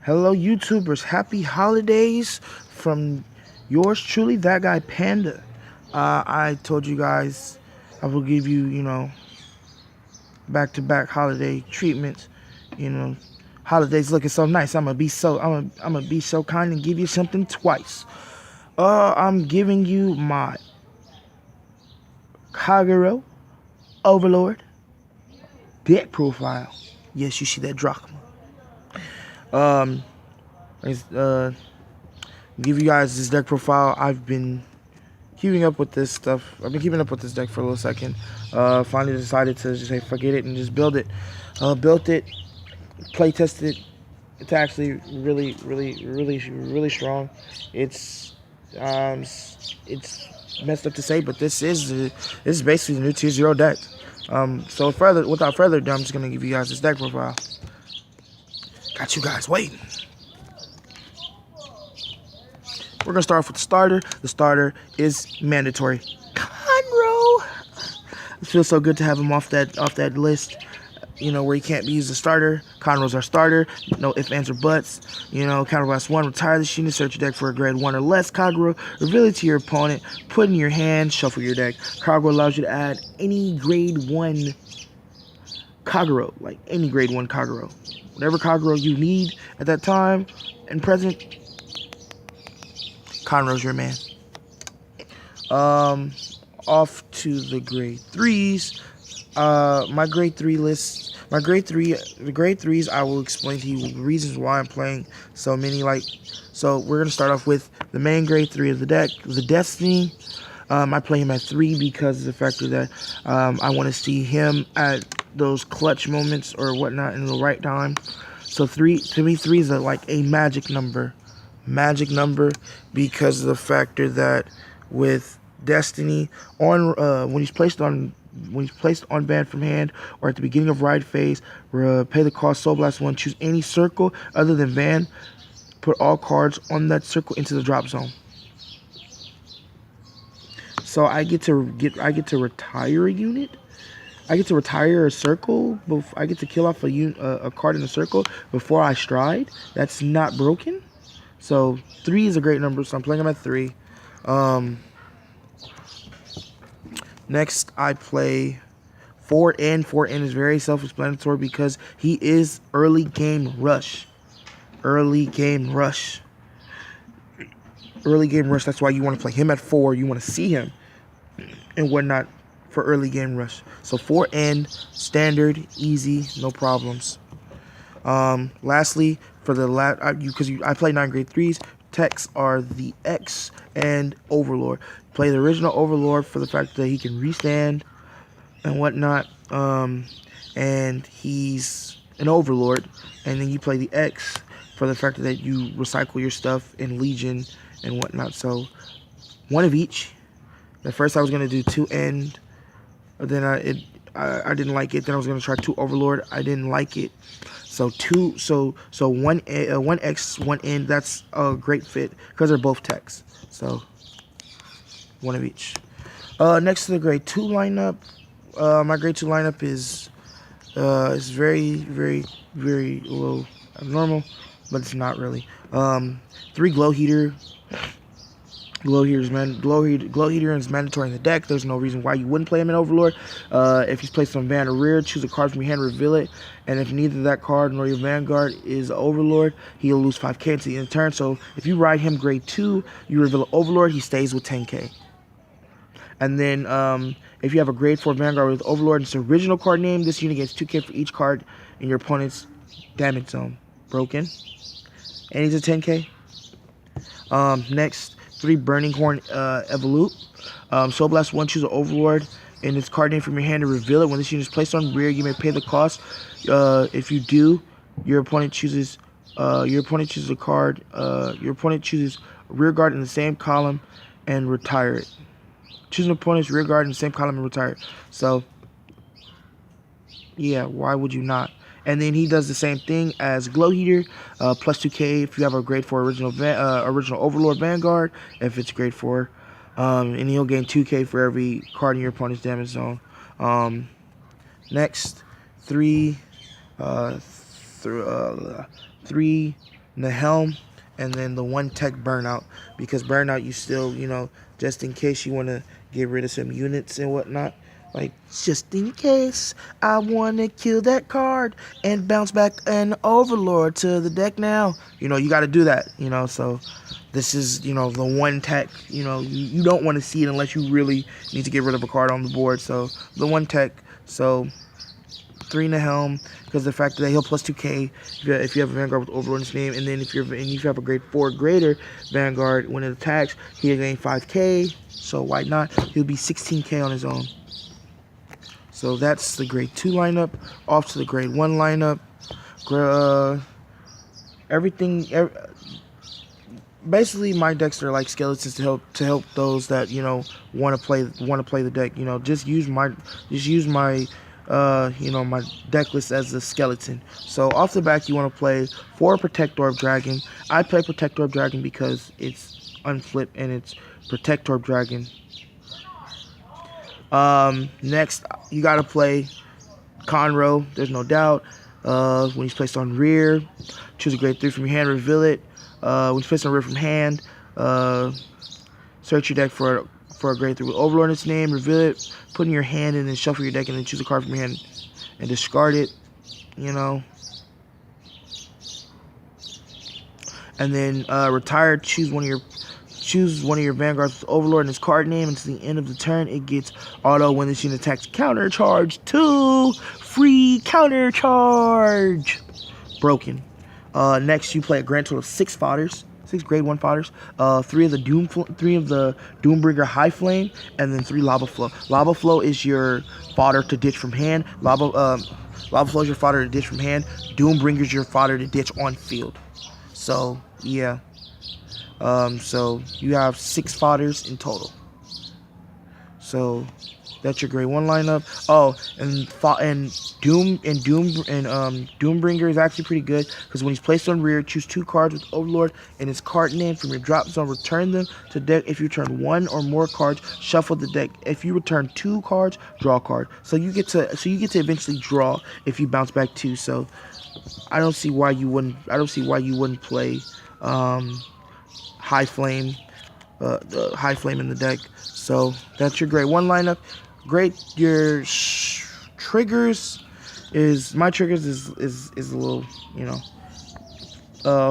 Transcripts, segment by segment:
Hello, YouTubers. Happy holidays from yours truly, that guy Panda. I told you guys I will give you, back-to-back holiday treatments. You know, holidays looking so nice. I'm gonna be so kind and give you something twice. I'm giving you my Kagero Overlord deck profile. Yes, you see that drachma. Um, it's, give you guys this deck profile. I've been keeping up with this stuff. I've been keeping up with this deck for a little second. Finally decided to just say forget it and just build it. Built it, play tested. It's actually really strong. It's messed up to say, but this is basically the new Tier 0 deck. So without further ado, I'm just gonna give you guys this deck profile. Got you guys waiting. We're gonna start off with the starter. The starter is mandatory. Conroe. It feels so good to have him off that list. Where he can't be used as a starter. Conroe's our starter. No ifs, ands, or buts. Counterblast 1, retire this unit, search your deck for a grade 1 or less Kagero, reveal it to your opponent, put it in your hand, shuffle your deck. Kagero allows you to add any grade 1 Kagero, like any grade 1 Kagero. Whatever Kagero you need at that time and present, Conroe's your man. Off to the grade 3s. My grade 3 list. The grade 3s, I will explain to you the reasons why I'm playing so many. So we're gonna start off with the main grade 3 of the deck, the Destiny. I play him at 3 because of the factor that I want to see him at those clutch moments or whatnot in the right time. So 3 to me, 3 is like a magic number because of the factor that with Destiny on when he's placed on ban from hand or at the beginning of ride phase, pay the cost Soul Blast 1, choose any circle other than ban, put all cards on that circle into the drop zone. So I get to retire a unit. I get to retire a circle. I get to kill off a card in a circle before I stride. That's not broken. So 3 is a great number, so I'm playing him at 3. Next, I play 4N. 4N is very self-explanatory because he is early game rush. Early game rush. That's why you want to play him at 4. You want to see him and whatnot for early game rush. So 4N, standard, easy, no problems. Lastly, for the I play 9 grade 3s. Techs are the X and Overlord. Play the original Overlord for the fact that he can restand and whatnot. And he's an Overlord. And then you play the X for the fact that you recycle your stuff in Legion and whatnot. So 1 of each. At first I was gonna do 2 end. Then I didn't like it. Then I was gonna try 2 Overlord. I didn't like it. So 1 X, 1 N. That's a great fit because they're both techs. So 1 of each. Next to the grade 2 lineup. My grade 2 lineup is very low abnormal, but it's not really. 3 Glow Heater. Glow Heater is mandatory in the deck. There's no reason why you wouldn't play him in Overlord. If he's placed on Van or Rear, choose a card from your hand, reveal it. And if neither that card nor your Vanguard is Overlord, he'll lose 5k until the end of turn. So if you ride him grade 2, you reveal Overlord, he stays with 10k. And then if you have a grade 4 Vanguard with Overlord and its original card name, this unit gets 2k for each card in your opponent's damage zone. Broken. And he's a 10k. Next, 3 Burning Horn Evolute. Soul Blast 1, choose an Overlord and its card name from your hand to reveal it. When this unit is placed on rear, you may pay the cost. If you do, your opponent chooses a card. Your opponent chooses rear guard in the same column and retire it. Choose an opponent's rear guard in the same column and retire it. So yeah, why would you not? And then he does the same thing as Glow Heater, plus 2k if you have a grade 4 original Overlord Vanguard, if it's grade 4. And he'll gain 2k for every card in your opponent's damage zone. Next, 3 the helm, and then the 1 tech burnout, because burnout you still, just in case you want to get rid of some units and whatnot. Like, just in case I want to kill that card and bounce back an Overlord to the deck now. You got to do that, so this is, the 1 tech, you don't want to see it unless you really need to get rid of a card on the board. So the 1 tech, so 3 in the helm, because the fact that he'll plus 2k if you have a Vanguard with Overlord in his name, and then if you have a grade 4 greater Vanguard, when it attacks, he'll gain 5k, so why not? He'll be 16k on his own. So that's the grade 2 lineup. Off to the grade 1 lineup. Basically my decks are like skeletons to help those that want to play the deck. Just use my my deck list as a skeleton. So off the back, you want to play 4 Protector of Dragon. I play Protector of Dragon because it's unflip and it's Protector of Dragon. Next, you gotta play Conroe. There's no doubt. When he's placed on rear, choose a grade 3 from your hand, reveal it. When he's placed on rear from hand, search your deck for a grade 3 with Overlord in its name, reveal it, put in your hand, and then shuffle your deck, and then choose a card from your hand and discard it. And then retire. Choose one of your Vanguards with Overlord and its card name. Until the end of the turn, it gets auto when this unit attacks counter charge 2. Free counter charge. Broken. Next, you play a grand total of 6 fodders. 6 grade 1 fodders. 3 of the Doombringer High Flame, and then 3 Lava Flow. Lava Flow is your fodder to ditch from hand. Lava Flow is your fodder to ditch from hand. Doombringer is your fodder to ditch on field. So yeah. So you have 6 fodders in total. So that's your grade 1 lineup. Oh, and Doombringer is actually pretty good, because when he's placed on rear, choose 2 cards with Overlord and its card name from your drop zone. Return them to deck. If you return 1 or more cards, shuffle the deck. If you return 2 cards, draw a card. So you get to eventually draw if you bounce back 2. So I don't see why you wouldn't play High Flame, the High Flame in the deck. So that's your grade 1 lineup. Your triggers is a little,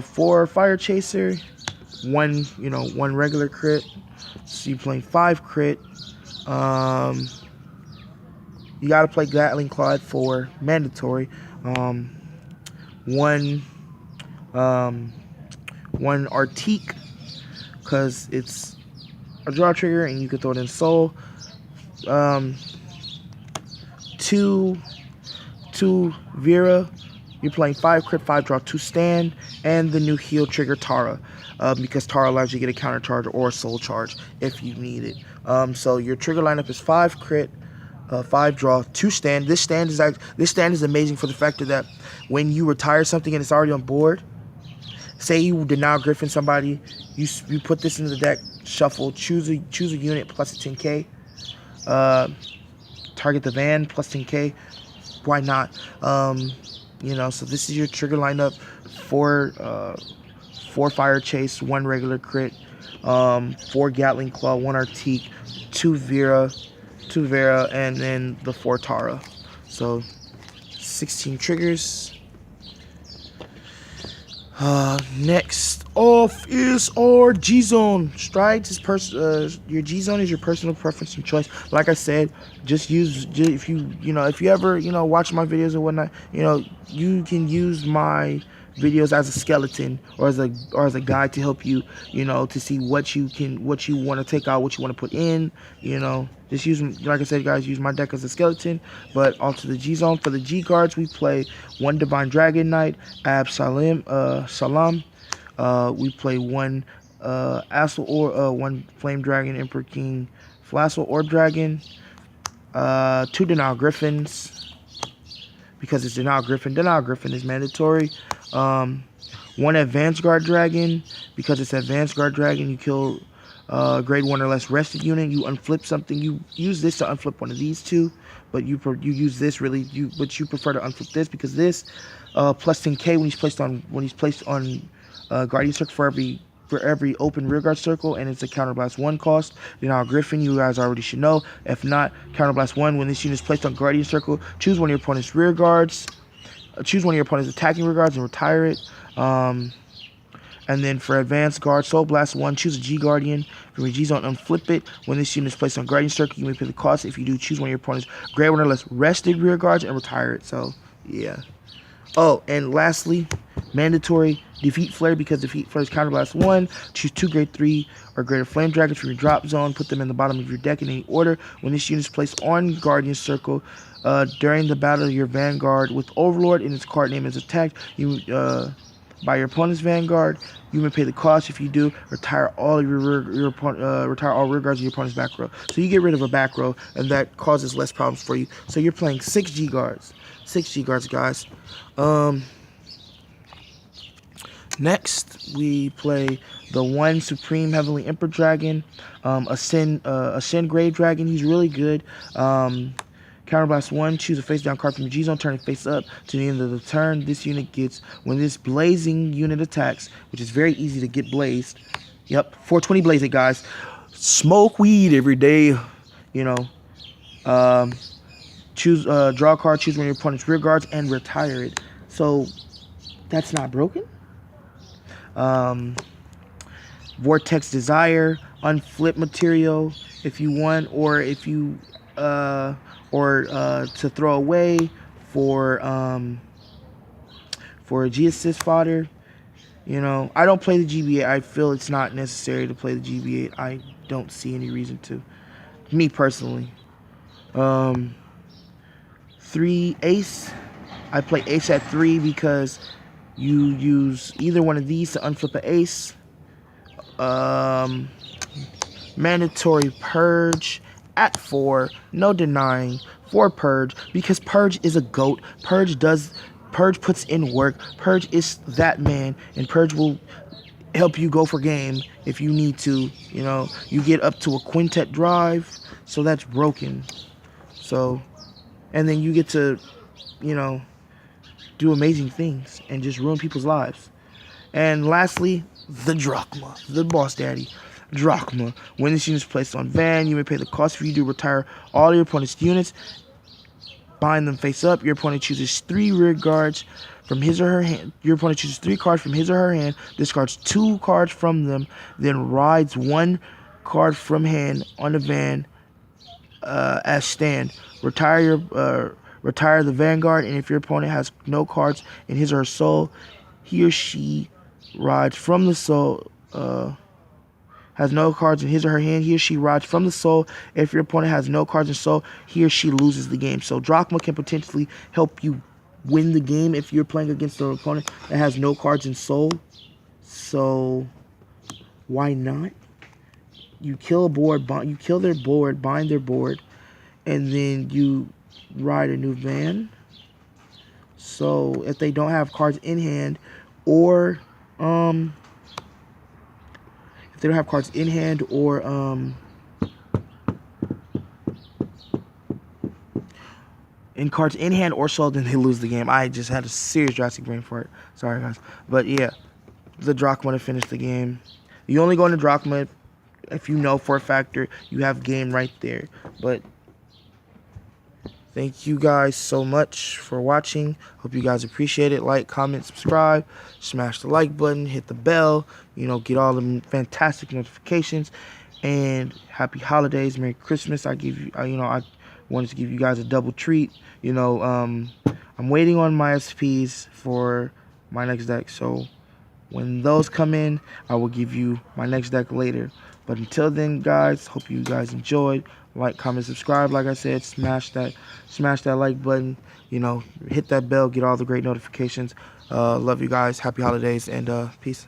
4 Fire Chaser, 1 regular crit. So you're playing 5 crit. You gotta play Gatling Claw at 4, mandatory. 1 Artique, because it's a draw trigger and you can throw it in Soul. 2 Vera. You're playing 5 crit, 5 draw, 2 stand, and the new heal trigger Tara, because Tara allows you to get a counter charge or a soul charge if you need it. So your trigger lineup is 5 crit, 5 draw, 2 stand. This stand is amazing for the fact that when you retire something and it's already on board, say you deny Griffin somebody, you put this into the deck, shuffle, choose a unit plus a 10k. Target the van plus 10k. Why not? So this is your trigger lineup: 4 Fire Chase, 1 regular crit, 4 Gatling Claw, 1 Artique, 2 Vera, and then the 4 Tara. So 16 triggers. Next off is our G-Zone. Strides is your G-Zone is your personal preference and choice. Like I said, if you ever watch my videos or whatnot, you can use my videos as a skeleton or as a guide to help you, to see what you want to take out, what you want to put in. Just use, like I said, guys, use my deck as a skeleton. But onto the G Zone. For the G cards, we play 1 Divine Dragon Knight, Salam. We play 1 Assel or 1 Flame Dragon, Emperor King, Flassel Orb Dragon, 2 Denial Griffins, because it's Denial Griffin. Denial Griffin is mandatory. 1 Advanced Guard Dragon, because it's Advanced Guard Dragon. You kill grade 1 or less rested unit. You unflip something. You use this to unflip one of these 2, but you use this but you prefer to unflip this, because this plus 10k when he's placed on Guardian Circle for every open rearguard circle, and it's a Counterblast 1 cost. Now Griffin, you guys already should know. If not, Counterblast 1, when this unit is placed on Guardian Circle, choose one of your opponent's rearguards. Choose one of your opponent's attacking rearguards and retire it. And then for Advanced Guard, Soul Blast 1, choose a G Guardian. From your G Zone, unflip it. When this unit is placed on Guardian Circle, you may pay the cost. If you do, choose one of your opponent's grade 1 or less rested rearguards and retire it. So, yeah. Oh, and lastly, mandatory Defeat Flare, because Defeat Flare is Counterblast 1. Choose 2 grade 3 or greater Flame Dragons from your drop zone. Put them in the bottom of your deck in any order. When this unit is placed on Guardian Circle, during the battle, your Vanguard with Overlord and its card name is attacked by your opponent's Vanguard. You may pay the cost. If you do, retire all of retire all rearguards in your opponent's back row. So you get rid of a back row, and that causes less problems for you. So you're playing 6 G guards. 6 G guards, guys. Next, we play the 1 Supreme Heavenly Emperor Dragon, Ascend Grave Dragon. He's really good. Counterblast 1, choose a face down card from your G Zone, turn it face up to the end of the turn. This unit gets, when this blazing unit attacks, which is very easy to get blazed. Yep, 420 blaze it, guys. Smoke weed every day, you know. Choose draw a card, choose one of your opponent's rear guards, and retire it. So that's not broken. Vortex Desire, unflip material if you want, or if you to throw away for a G assist fodder. You know, I don't play the GB8. I feel it's not necessary to play the GB8. I don't see any reason to. Me personally. 3 Ace. I play Ace at 3 because you use either one of these to unflip an Ace. Mandatory Purge at 4. No denying. 4 Purge, because Purge is a GOAT. Purge puts in work. Purge is that man, and Purge will help you go for game if you need to. You know, you get up to a quintet drive, so that's broken. So, and then you get to, you know, do amazing things and just ruin people's lives. And lastly, the Drachma, the boss daddy. Drachma. When this unit is placed on Van, you may pay the cost. If you do, retire all your opponent's units. Bind them face up. Your opponent chooses 3 rear guards from his or her hand. Your opponent chooses 3 cards from his or her hand, discards 2 cards from them, then rides 1 card from hand on the Van as stand. Retire the Vanguard, and if your opponent has no cards in his or her soul, he or she rides from the soul. Has no cards in his or her hand, he or she rides from the soul. If your opponent has no cards in soul, he or she loses the game. So Drachma can potentially help you win the game if you're playing against an opponent that has no cards in soul. So why not? You kill a board, you kill their board, bind their board, and then you ride a new Van. So if they don't have cards in hand, or they don't have cards in hand, or cards in hand or sold, then they lose the game. I just had a serious drastic brain fart. Sorry, guys. But yeah, the Drachma to finish the game. You only go into Drachma if you know for a factor you have game right there. But thank you guys so much for watching. Hope you guys appreciate it. Like, comment, subscribe, smash the like button, hit the bell, you know, get all the fantastic notifications. And happy holidays, Merry Christmas. I wanted to give you guys a double treat. You know, I'm waiting on my SPs for my next deck. So when those come in, I will give you my next deck later. But until then, guys, hope you guys enjoyed. Like, comment, subscribe. Like I said, smash that like button. You know, hit that bell, get all the great notifications. Love you guys. Happy holidays, and peace.